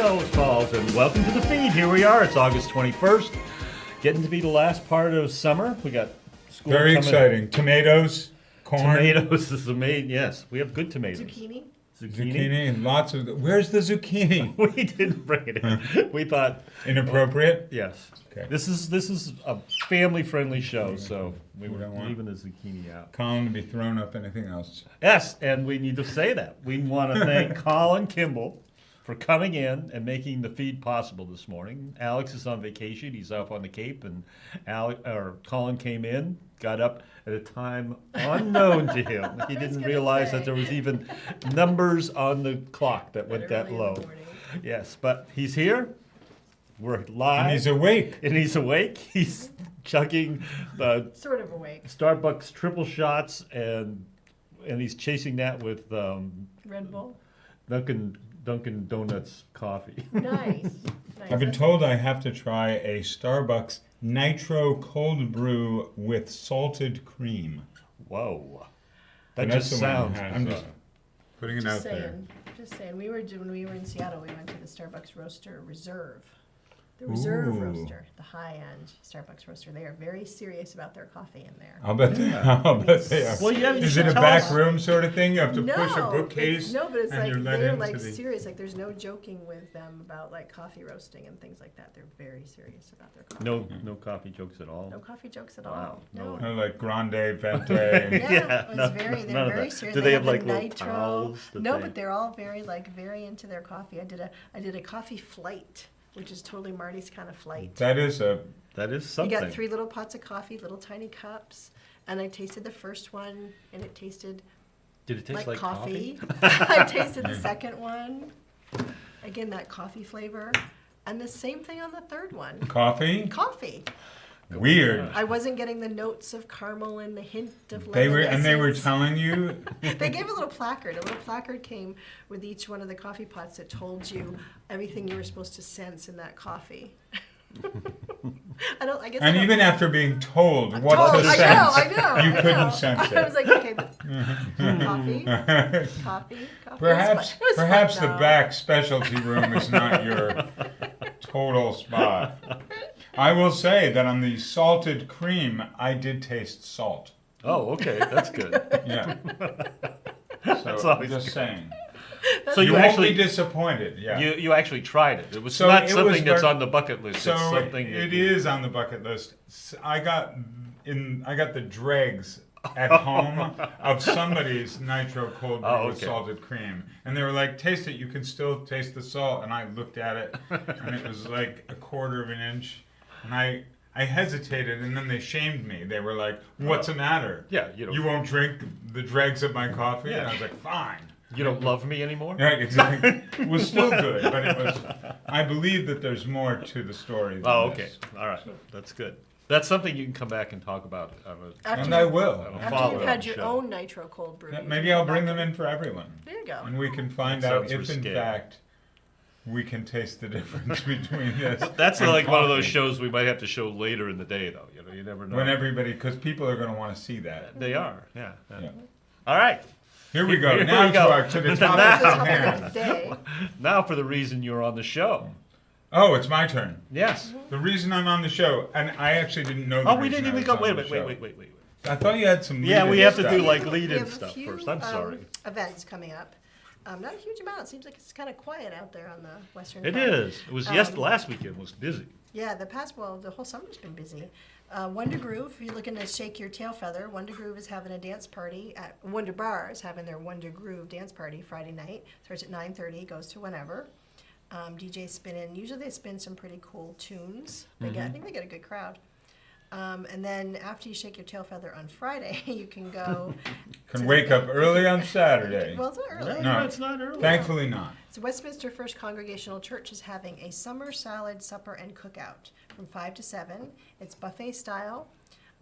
Bells Falls, and welcome to the feed. Here we are. It's August 21st, getting to be the last part of summer. We got school Very coming. exciting. Tomatoes, corn. Tomatoes is amazing. Yes, we have good tomatoes. Zucchini. Zucchini, lots of. Where's the zucchini? We didn't bring it in. We thought Inappropriate? yes. Okay. This is a family-friendly show, so we We were don't want- leaving the zucchini out. Colin to be thrown up anything else. Yes, and we need to say that. We want to thank Colin Kimball for coming in and making the feed possible this morning. Alex is on vacation. He's off on the Cape, and Colin came in, got up at a time unknown to him. He didn't realize that there was even numbers on the clock that went that low. Yes, but he's here. We're live. And he's awake. And he's awake. He's chugging Sort of awake. Starbucks triple shots, and he's chasing that with Red Bull. Dunkin' Donuts coffee. Nice. I've been told I have to try a Starbucks Nitro Cold Brew with salted cream. Whoa, that And that's just the one sounds. I had. I'm just putting it Just out there. saying. Just saying. When we were in Seattle, we went to the Starbucks Roaster Reserve. The Reserve Ooh. Roaster, the high-end Starbucks Roaster. They are very serious about their coffee in there. I'll bet they are. Well, yeah, you Is should it a tell back us. room sort of thing? You have to No, push a bookcase? but it's and like you're let they're into like the- serious. Like there's no joking with them about like coffee roasting and things like that. They're very serious about their coffee. No coffee jokes at all. No coffee jokes at Wow, all. no. Kind of like Grande Vente. Yeah, Yeah, it was no, very. none They're of very that. serious. Do they have, the like, little nitro. towels that No, they- but they're all very very into their coffee. I did a coffee flight, which is totally Marty's kind of flight. That is a. That is You something. got 3 little pots of coffee, little tiny cups, and I tasted the first one, and it tasted Did it taste like coffee? I tasted the second one, again that coffee flavor, and the same thing on the third one. Coffee? Coffee. Weird. I wasn't getting the notes of caramel and the hint of lemon They were essence. telling you. They gave a little placard. A little placard came with each one of the coffee pots that told you everything you were supposed to sense in that coffee. I guess. And even after being told what to sense, I know. you I couldn't know. sense I was it. like, okay, coffee. Perhaps, It was fun, perhaps the though. back specialty room is not your total spot. I will say that on the salted cream, I did taste salt. Oh, okay, that's good. Yeah. That's So I'm always just good. saying. So You you won't be actually disappointed. Yeah. you actually tried it. It was So not it was something that's very- on the bucket list. So it's something it is on the bucket list. I got the dregs at home of somebody's nitro cold brew Oh, with okay. salted cream, and they were like, "Taste it. You can still taste the salt." And I looked at it, and it was like a quarter of an inch, and I hesitated, and then they shamed me. They were like, "What's the matter? Yeah, you don't- you won't drink the dregs of my coffee?" And I was like, "Fine." You don't love me anymore? Right, exactly. It was still good, but it was. I believe that there's more to the story. Than Oh, okay. this. All right. That's good. That's something you can come back and talk about on After And you- I will. a After follow-up you've had your show. own nitro cold brew. Yeah, you maybe can I'll come bring back them in for everyone, There you go. and we can find That out sounds if, in risque. fact, we can taste the difference between this. That's and like one of those coffee. shows we might have to show later in the day, though. You know, you never know. When everybody, because people are going to want to see that. They are. Yeah. Yeah. All right. Here we go. Here now we go. to the This topic is at topic hand. of the day. Now for the reason you're on the show. Oh, it's my turn. Yes. The reason I'm on the show, and I actually didn't know. The Oh, we reason didn't I even was go. on Wait a the minute. show. Wait. I thought you had some. Yeah, lead-in we have to stuff. do like We lead-in have a stuff few, first. I'm sorry. Events coming up. Not a huge amount. It seems like it's kind of quiet out there on the Western It Front. is. It was last weekend was busy. Yeah, the whole summer's been busy. Wonder Groove, if you're looking to shake your tail feather, Wonder Groove is having a dance party at Wonder Bar is having their Wonder Groove dance party Friday night. Starts at 9:30, goes to whenever. DJs spinning. Usually they spin some pretty cool tunes. I think they get a good crowd. And then after you shake your tail feather on Friday, you can go. Can wake up early on Saturday. Well, it's not early. No. it's not early. Thankfully not. So Westminster First Congregational Church is having a summer salad, supper, and cookout from 5 to 7. It's buffet style.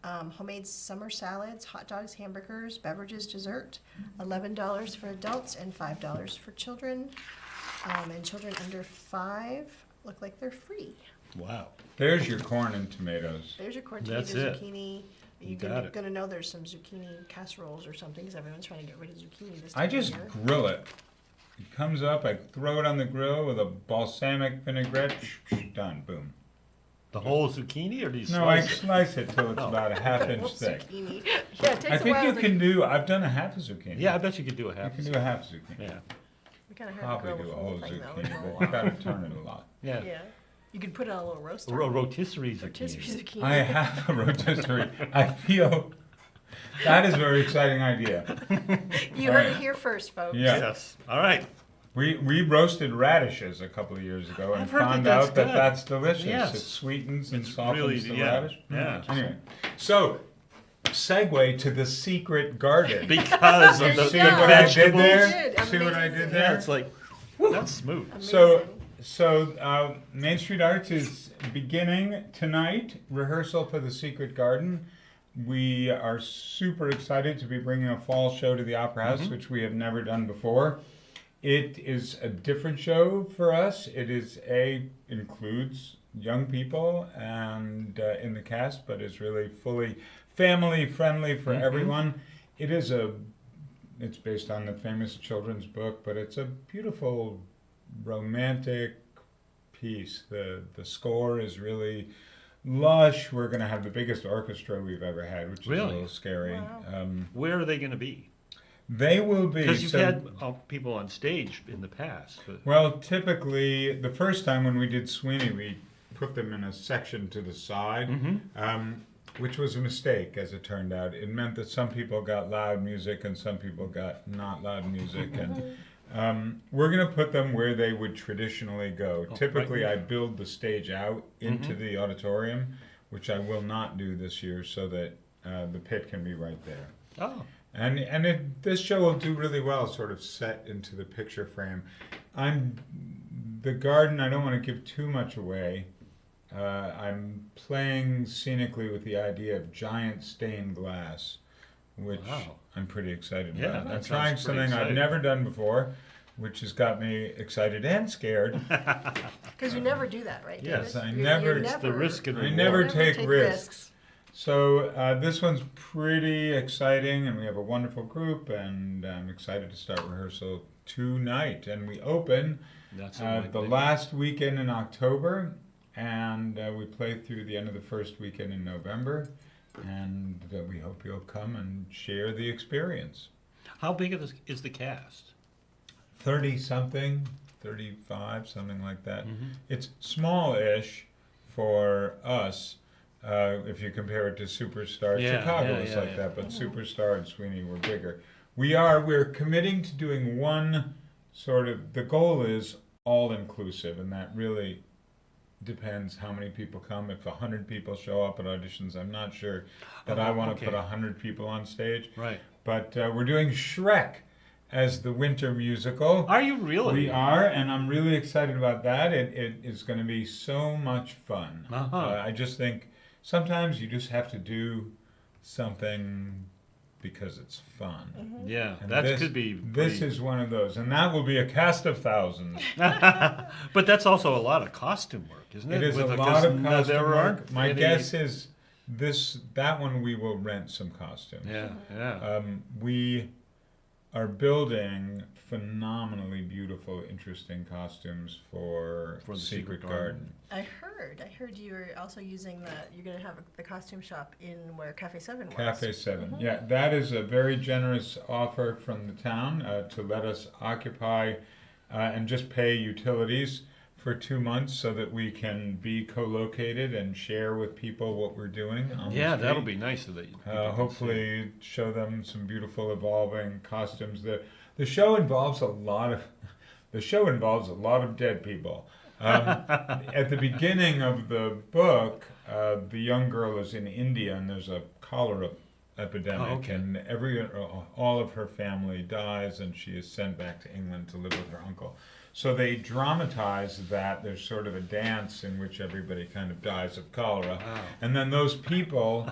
Homemade summer salads, hot dogs, hamburgers, beverages, dessert. $11 for adults and $5 for children. And children under 5 look like they're free. Wow. There's your corn and tomatoes. There's your corn, That's tomato, it. zucchini. You You're got it. gonna know there's some zucchini casseroles or something because everyone's trying to get rid of zucchini this time I of just year. grill it. It comes up, I throw it on the grill with a balsamic vinaigrette, done, boom. The whole zucchini, or do you No, I slice it? slice it till it's Oh. about a half inch thick. Zucchini. Yeah, it takes I a think while you to- can do, I've done a half a zucchini. Yeah, I bet you could do a You half. can do a half zucchini. Yeah, We kind of had to Probably grill do the a whole whole thing, though. zucchini, but you gotta turn it a lot. yeah. Yeah. You could put it on a little roaster. Rotisserie Rotisserie zucchini. zucchini. I have a rotisserie. I feel that is a very exciting idea. You heard it here first, folks. Yeah. Yes. All right. We roasted radishes a couple of years ago and I've heard that found that's out that good. that's delicious. Yes. It sweetens and It's softens really- the yeah, radish. yeah. Anyway, so segue to the secret garden. Because There of you the See go. what I did vegetables. there? Did. See what I did Amazing. there? Yeah, it's like that's smooth. Amazing. So Main Street Arts is beginning tonight, rehearsal for The Secret Garden. We are super excited to be bringing a fall show to the Opera House, which we have never done before. It is a different show for us. It includes young people and in the cast, but is really fully family friendly for everyone. It's based on the famous children's book, but it's a beautiful romantic piece. The score is really lush. We're going to have the biggest orchestra we've ever had, which is Really? a little scary. Wow. Where are they going to be? They will be. Because you've so- had people on stage in the past. But, Well, typically, the first time when we did Sweeney, we put them in a section to the side, which was a mistake, as it turned out. It meant that some people got loud music and some people got not loud music. And we're going to put them where they would traditionally go. Oh, Typically, right. I build the stage out into the auditorium, which I will not do this year, so that the pit can be right there. oh, And this show will do really well, sort of set into the picture frame. The garden, I don't want to give too much away. I'm playing scenically with the idea of giant stained glass, which Wow. I'm pretty excited Yeah, about. that I'm sounds trying pretty something I've exciting. never done before, which has got me excited and scared. Because you never do that, right? Yes, David? I You never- it's the risk and I reward. never never take risks. So this one's pretty exciting, and we have a wonderful group, and I'm excited to start rehearsal tonight. And we open That's the last weekend in October, and we play through the end of the first weekend in November. And we hope you'll come and share the experience. How big is the cast? 30-something, 35, something like that. Mm-hmm. It's small-ish for us. If you compare it to Superstar, Yeah, Chicago yeah, is yeah, like yeah. that, but Superstar and Sweeney were bigger. We're committing to doing one sort of, the goal is all-inclusive, and that really depends how many people come. If 100 people show up at auditions, I'm not sure that I want to okay. put 100 people on stage. Right. But we're doing Shrek as the winter musical. Are you really? We are, and I'm really excited about that. It is going to be so much fun. Uh-huh. I just think sometimes you just have to do something because it's fun. Yeah, And that this- could be. This pretty- is one of those, and that will be a cast of thousands. But that's also a lot of costume work, isn't it? It is a Because lot of there costume work. aren't My any- guess is that one we will rent some costumes. Yeah, yeah. We are building phenomenally beautiful, interesting costumes for For the Secret Secret Garden. Garden. I heard you were also using you're going to have the costume shop in where Cafe 7 was. Cafe 7. Yeah, that is a very generous offer from the town to let us occupy and just pay utilities for 2 months so that we can be co-located and share with people what we're doing on Yeah, the that'll street. be nice so that people can see. Hopefully show them some beautiful evolving costumes. The show involves a lot of dead people. At the beginning of the book, the young girl is in India and there's a cholera epidemic, Oh, okay. and all of her family dies, and she is sent back to England to live with her uncle. So they dramatize that. There's sort of a dance in which everybody kind of dies of cholera, Wow. and then those people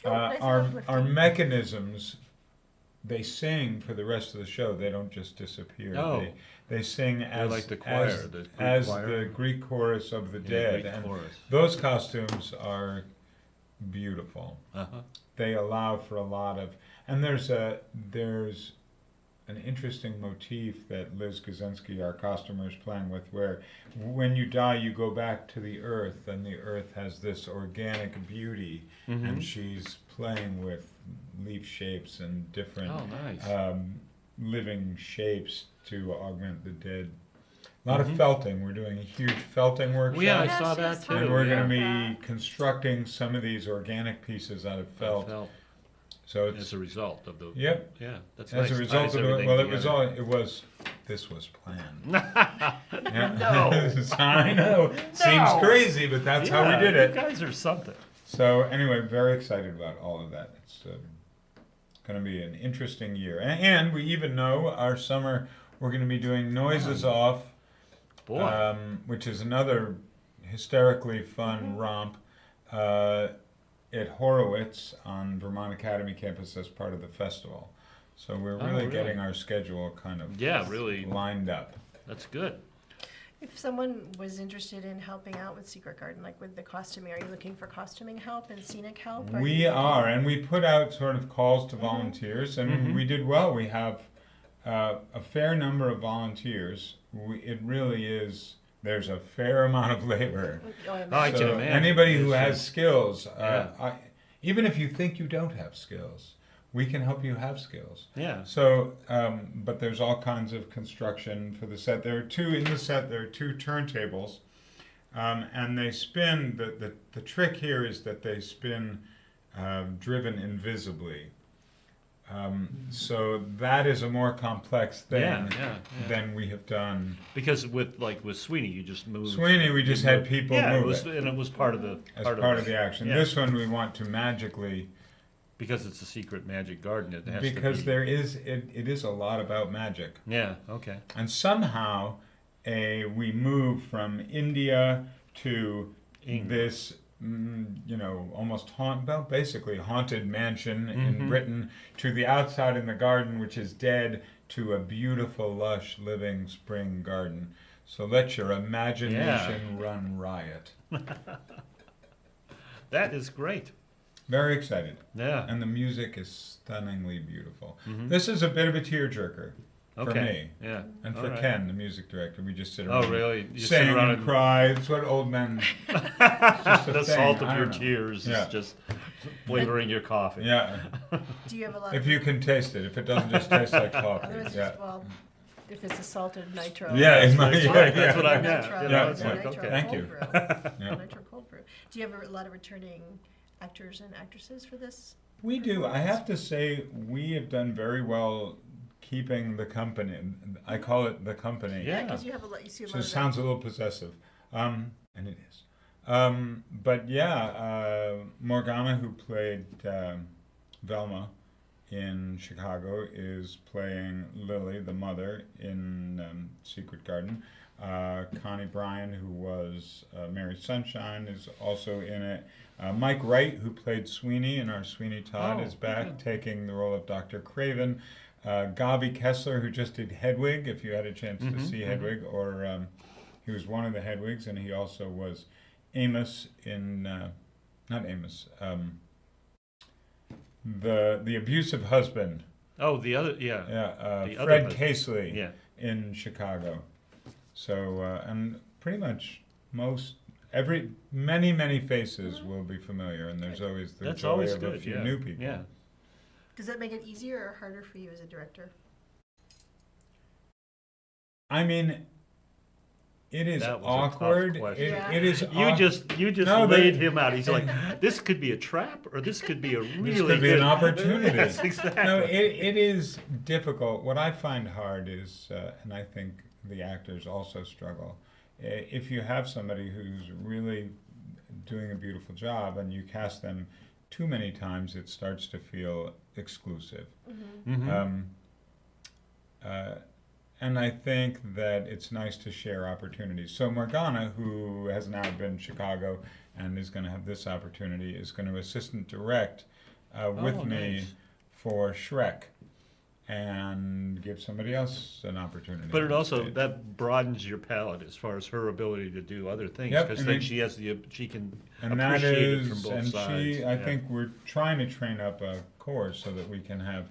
nice and are uplifting. mechanisms. They sing for the rest of the show. They don't just disappear. Oh. They sing as like the choir, as, the Greek as choir. the Greek chorus of the Yeah, dead. Greek And chorus. those costumes are beautiful. Uh-huh. They allow for a lot of, and there's an interesting motif that Liz Kaczynski, our costumer, is playing with, where when you die, you go back to the earth, and the earth has this organic beauty, and she's playing with leaf shapes and different Oh, nice. living shapes to augment the dead. A lot of felting. We're doing a huge felting workshop. Well, yeah, I Yes, saw yes, that too. And we're yeah. going to Yeah. be constructing some of these organic pieces out of felt. So As it's a result of the. yep. Yeah, that's As nice. a result Ties of it, everything well, it was together. all. It was. This was planned. Yeah. No. I know. Seems No. crazy, but that's how we Yeah, did You it. guys are something. So anyway, very excited about all of that. It's going to be an interesting year, and we even know our summer we're going to be doing Noises Off. Boy. Which is another hysterically fun romp at Horowitz on Vermont Academy campus as part of the festival. So we're Oh, really really? getting our schedule kind of Yeah, really. lined up. That's good. If someone was interested in helping out with Secret Garden, like with the costuming, are you looking for costuming help and scenic help? Are We you- are, and we put out sort of calls to volunteers, and Mhm. we did well. We have a fair number of volunteers. It really is. There's a fair amount of labor. Oh, I I can So imagine. anybody who It's has just- skills, Yeah. even if you think you don't have skills, we can help you have skills. Yeah. So, but there's all kinds of construction for the set. There are two in the set. There are two turntables, and they spin. The trick here is that they spin driven invisibly. So that is a more complex thing Yeah. than we have done. Because with Sweeney, you just moved. Sweeney, we just had people Yeah, move it was, it and it was part of the as part of the action. Yeah. This one we want to magically. because it's a secret magic garden. It has to Because be. there is it is a lot about magic, Yeah. Okay. and somehow we move from India to England. this almost basically haunted mansion in Mhm. Britain, to the outside in the garden, which is dead, to a beautiful lush living spring garden. So let your imagination run riot. That is great. Very excited, Yeah. and the music is stunningly beautiful. Mhm. This is a bit of a tearjerker. For Okay. me. Yeah. And All for right. Ken, the music director, we just sit around Oh, really? You just sing sit around and cry. It's what old men. just a the thing. salt I of your don't know. tears Yeah. is just flavoring your coffee. Yeah, Do you have a lot if of? you can taste it. If it doesn't just taste like coffee. Otherwise, Yeah. just, well, if it's a salted nitro. Yeah, That's it might- right. yeah, That's what I yeah. meant. Nitro, You Yeah, know, it's it's like, like, okay. Thank cold you. brew. Yeah. Nitro cold brew. Do you have a lot of returning actors and actresses for this? We do. I have to say, we have done very well keeping the company. I call it the company. Yeah. Because you have a lot. You see a lot So it of. sounds a little possessive, and it is. But yeah, Morgana, who played Velma in Chicago, is playing Lily, the mother, in Secret Garden. Connie Bryan, who was Mary Sunshine, is also in it. Mike Wright, who played Sweeney in our Sweeney Todd, Oh, is back okay. taking the role of Dr. Craven. Gavi Kessler, who just did Hedwig, if you had a chance to Mhm, see mhm. Hedwig, or he was one of the Hedwigs, and he also was Amos in, not Amos, the abusive husband, Oh, the other. Yeah. The other Fred husband. Casely Yeah. in Chicago. So, and pretty much many faces will be familiar, and there's always the That's joy always of good. a few Yeah. new people. Yeah. Does that make it easier or harder for you as a director? I mean, it is That was a tough awkward. question. Yeah. It is. You just No, but- laid him out. He's like, this could be a trap, or this could be a really This could be good an opportunity. Yes, exactly. No, it is difficult. What I find hard is, and I think the actors also struggle, if you have somebody who's really doing a beautiful job and you cast them too many times, it starts to feel exclusive. Mhm. And I think that it's nice to share opportunities. So Morgana, who has now been in Chicago and is going to have this opportunity, is going to assistant direct with Oh, me nice. for Shrek, and give somebody else an opportunity. But it on also stage. that broadens your palette as far as her ability to do other things, Yep, because I then mean- she can And that appreciate it is, from both and sides. I Yeah. think we're trying to train up a course so that we can have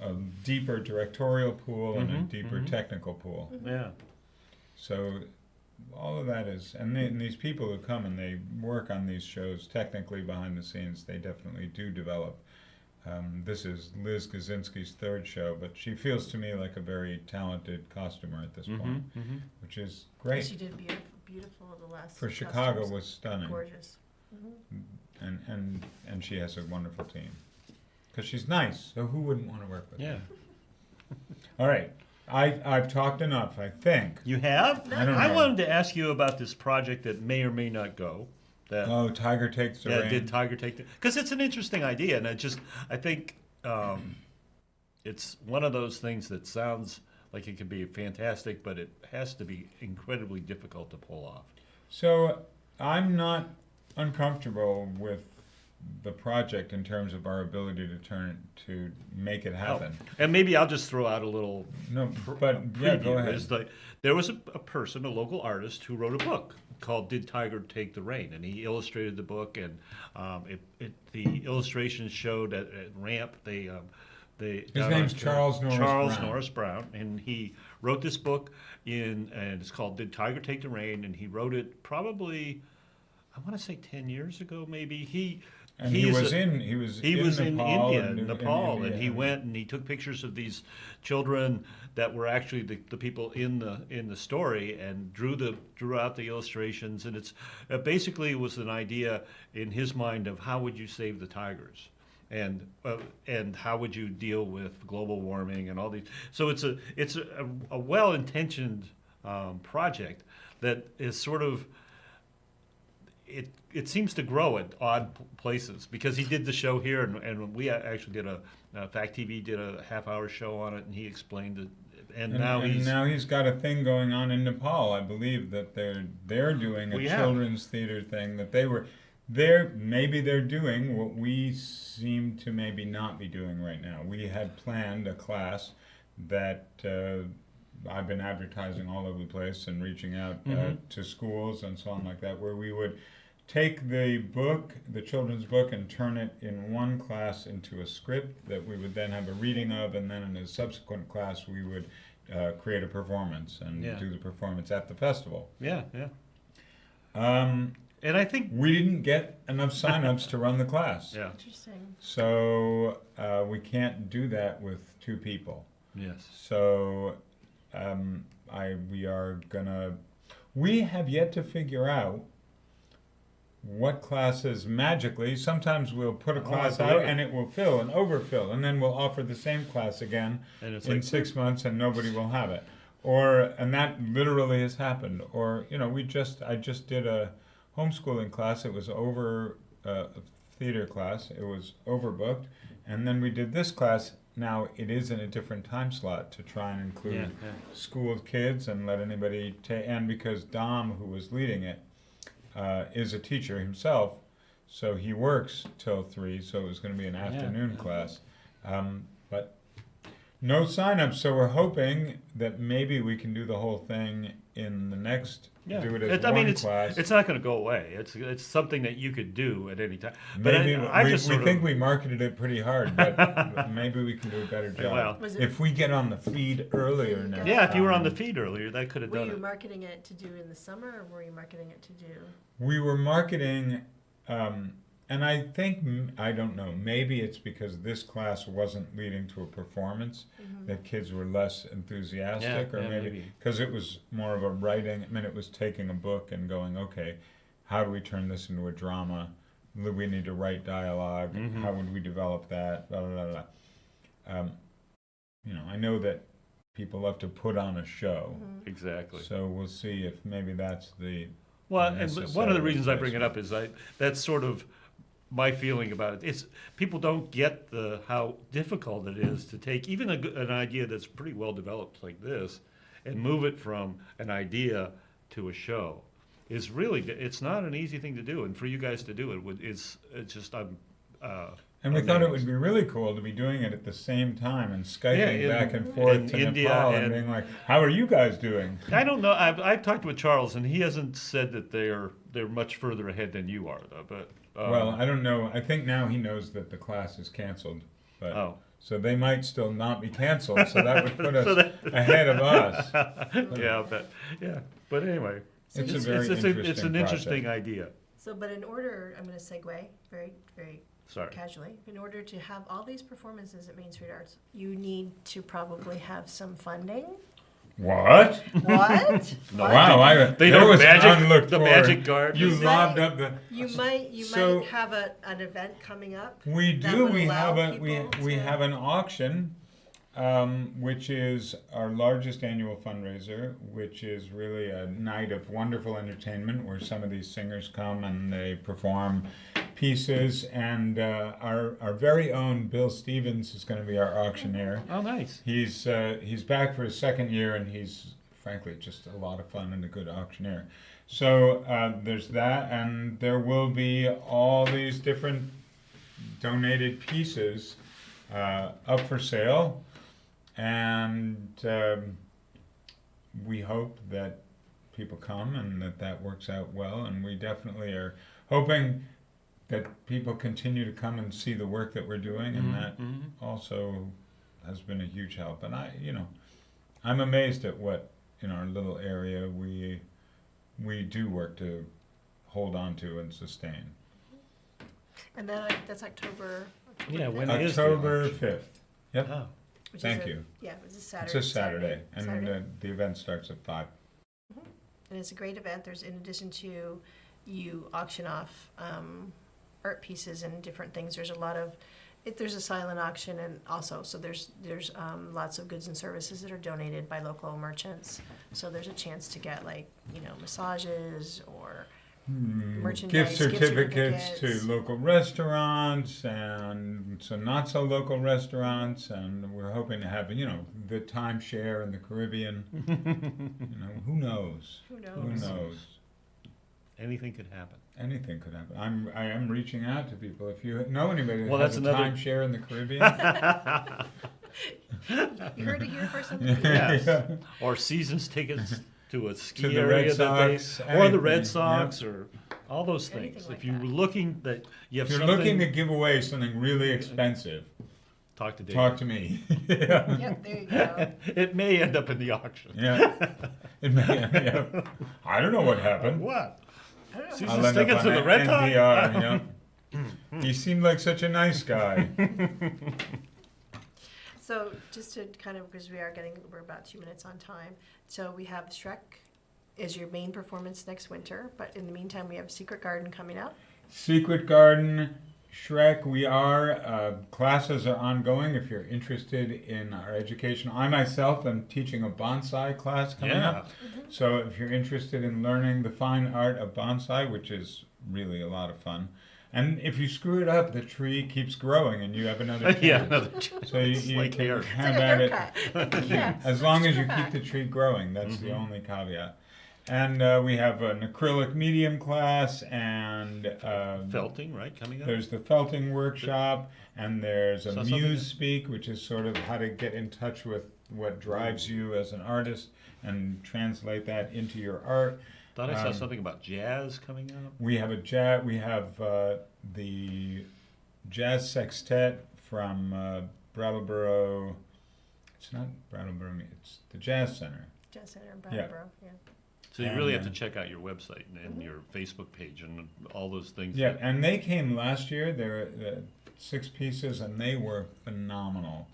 a deeper directorial pool and a Mhm, deeper mhm. technical pool. Yeah. So all of that is, and these people who come and they work on these shows technically behind the scenes, they definitely do develop. This is Liz Kaczynski's third show, but she feels to me like a very talented costumer at this point, Mm-hmm. which is She great. did beautiful the last For Chicago costumes. was stunning, Gorgeous. and she has a wonderful team. Because she's nice, so who wouldn't want to work with Yeah. her? All right, I've talked enough, I think. You have? I don't I know. wanted to ask you about this project that may or may not go. That Oh, Tiger Takes the Reign. did Tiger take the? Because it's an interesting idea, and I think it's one of those things that sounds like it could be fantastic, but it has to be incredibly difficult to pull off. So I'm not uncomfortable with the project in terms of our ability to make it happen. And maybe I'll just throw out a little No, but yeah, go preview. ahead. Is like there was a person, a local artist, who wrote a book called "Did Tiger Take the Reign?" and he illustrated the book, and the illustrations showed at Ramp. His name's Charles Norris Charles Brown. Norris Brown, and he wrote this book and it's called "Did Tiger Take the Reign?" and he wrote it probably, I want to say 10 years ago, maybe. And he was in Nepal India, and and he went and he took pictures of these children that were actually the people in the story, and drew out the illustrations, and it basically was an idea in his mind of how would you save the tigers, and how would you deal with global warming and all these. So it's a well-intentioned project that is sort of. It seems to grow at odd places, because he did the show here, and we actually did Fact TV did a half-hour show on it, and he explained it. And now he's got a thing going on in Nepal. I believe that they're doing a children's theater thing that maybe they're doing what we seem to maybe not be doing right now. We had planned a class that I've been advertising all over the place and reaching out to schools and so on like that, where we would take the children's book, and turn it in one class into a script that we would then have a reading of, and then in a subsequent class we would create a performance and do the performance at the festival. Yeah. And I think we didn't get enough sign-ups to run the class. Yeah. Interesting. So we can't do that with 2 people. Yes. So we have yet to figure out what classes magically. Sometimes we'll put a class out and it will fill and overfill, and then we'll offer the same class again And it's in 6 months, and nobody will have it. And that literally has happened. Or I just did a homeschooling class. It was over a theater class. It was overbooked, and then we did this class. Now it is in a different time slot to try and include school kids and let anybody and because Dom, who was leading it, is a teacher himself, so he works till 3, so it was going to be an afternoon class. But no sign-ups, so we're hoping that maybe we can do the whole thing in the next, do it as one class. It's not going to go away. It's something that you could do at any time. But Maybe we think we we marketed it pretty hard, but maybe we can do a better job. Well, if we get on the feed earlier now. yeah, if you were on the feed earlier, that could have Were done you it. marketing it to do in the summer, or were you marketing it to do? We were marketing, and I think, I don't know, maybe it's because this class wasn't leading to a performance that kids were less enthusiastic, or maybe because it was more of a writing. It was taking a book and going, okay, how do we turn this into a drama? We need to write dialogue. How would we develop that? Blah, blah, blah, blah. I know that people love to put on a show. Exactly. So we'll see if maybe that's the... Well, and one of the reasons I bring it up is that's sort of my feeling about it. It's people don't get how difficult it is to take even an idea that's pretty well developed like this and move it from an idea to a show. It's not an easy thing to do, and for you guys to do it's just and we thought it would be really cool to be doing it at the same time and Skyping back and forth to India Nepal and being like, how are you guys doing? I don't know. I've talked with Charles, and he hasn't said that they're much further ahead than you are, though. But Well, I don't know. I think now he knows that the class is canceled. But So they might still not be canceled, so that would put us So that- ahead of us. But anyway, So It's you- a very it's interesting an interesting project. idea. So, but in order, I'm going to segue very, very Sorry. casually. In order to have all these performances at Main Street Arts, you need to probably have some funding. What? What? No. What? Wow, They there don't was magic unlooked the for. magic guard. You Is lobbed that- up the. You So- might have an event coming up. We that do. would We allow have people we to- have an auction, which is our largest annual fundraiser, which is really a night of wonderful entertainment where some of these singers come and they perform pieces. And our very own Bill Stevens is going to be our auctioneer. Oh, nice. He's back for his second year, and he's frankly just a lot of fun and a good auctioneer. So there's that, and there will be all these different donated pieces up for sale, and we hope that people come and that works out well, and we definitely are hoping that people continue to come and see the work that we're doing, and that also has been a huge help. And I'm amazed at what in our little area we do work to hold on to and sustain. And that's October. Yeah, 5th, when is the October auction? 5th. Yep. Oh, which is Thank a- you. Yeah, it's a Saturday. It's a Saturday, and Saturday. the event starts at 5. And it's a great event. There's, in addition to you auction off art pieces and different things, there's a lot of, there's a silent auction, and also, so there's lots of goods and services that are donated by local merchants. So there's a chance to get massages or merchandise, Gift certificates to local restaurants and some not so local restaurants, and we're hoping to have the timeshare in the Caribbean. Who knows? Who knows? Who knows? anything could happen. Anything could happen. I am reaching out to people. If you know anybody that Well, has that's a another- timeshare in the Caribbean, You heard it here first on the Yes. Yeah. Or seasons tickets to a ski To the area Red that they, Sox, or the Red anything, Sox, or all those Anything things. like If you're that. looking that you have If you're something, looking to give away something really expensive, talk to Dave. talk to me. Yeah. Yep, there you go. It may end up in the auction. Yeah. It may, yeah. I don't know what happened. What? I don't know. Season I'll end up tickets on to the Red Sox? NPR, He seemed like such a nice guy. So just to kind of, because we're about 2 minutes on time. So we have Shrek is your main performance next winter, but in the meantime, we have Secret Garden coming up. Secret Garden, Shrek, classes are ongoing if you're interested in our education. I myself am teaching a bonsai class coming Yeah. up. So if you're interested in learning the fine art of bonsai, which is really a lot of fun, and if you screw it up, the tree keeps growing and you have another chance. Yeah, another chance. So you like can hair. It's have like a at it. haircut. Yeah. As long as you Screw keep the that. tree growing, that's the only caveat. And we have an acrylic medium class, and Felting, right, coming up? there's the felting workshop, and there's a Saw something muse that- speak, which is sort of how to get in touch with what drives you as an artist and translate that into your art. Thought I saw um, something about jazz coming up. We have the jazz sextet from Brattleboro. It's not Brattleboro, it's the Jazz Center. Jazz Center in Yeah. Brattleboro, yeah. So you And, really have to check out your website and your Facebook page and all those things. Yeah, that- and they came last year. They're 6 pieces, and they were phenomenal.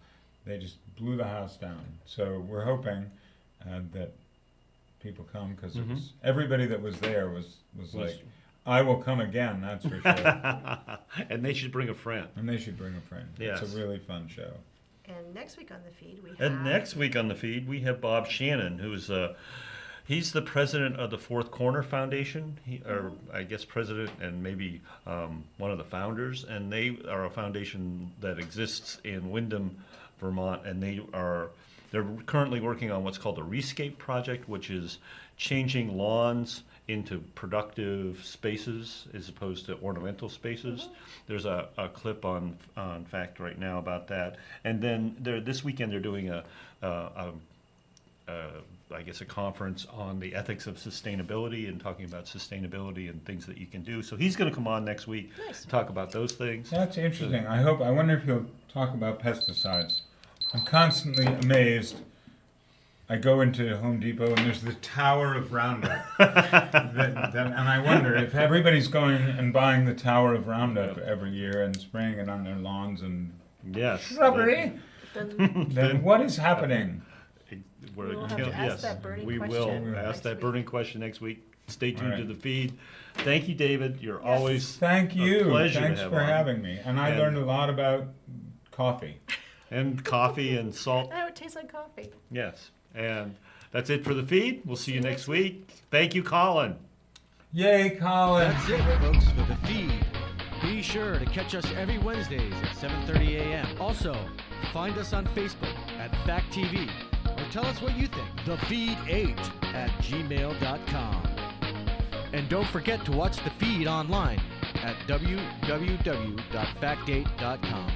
They just blew the house down. So we're hoping that people come, because everybody that was there was like, I will come again, that's for sure. And they should bring a friend. And they should bring a friend. Yes. It's a really fun show. And next week on the feed, we have. And next week on the feed, we have Bob Shannon, who's he's the president of the Fourth Corner Foundation, or I guess president and maybe one of the founders. And they are a foundation that exists in Windham, Vermont, and they're currently working on what's called the Rescape Project, which is changing lawns into productive spaces as opposed to ornamental spaces. There's a clip on Fact right now about that. And then this weekend they're doing a I guess, a conference on the ethics of sustainability and talking about sustainability and things that you can do. So he's going to come on next week Nice. to talk about those things. That's interesting. I wonder if he'll talk about pesticides. I'm constantly amazed. I go into Home Depot and there's the Tower of Roundup. And I wonder if everybody's going and buying the Tower of Roundup every year and spraying it on their lawns and Yes. shrubbery, then what is happening? We'll have to ask that burning we question will next ask that week. burning question next week. Stay tuned All to right. the feed. Thank you, David. You're always Thank you. a pleasure Thanks to have for on. having me. And I And- learned a lot about coffee. And coffee and salt. Oh, it tastes like coffee. Yes. And that's it for the feed. We'll see you next week. Thank you, Colin. Yay, Colin. That's it, folks, for the feed. Be sure to catch us every Wednesdays at 7:30 a.m. Also, find us on Facebook at Fact TV or tell us what you think. thefeed8@gmail.com. And don't forget to watch the feed online at www.fact8.com.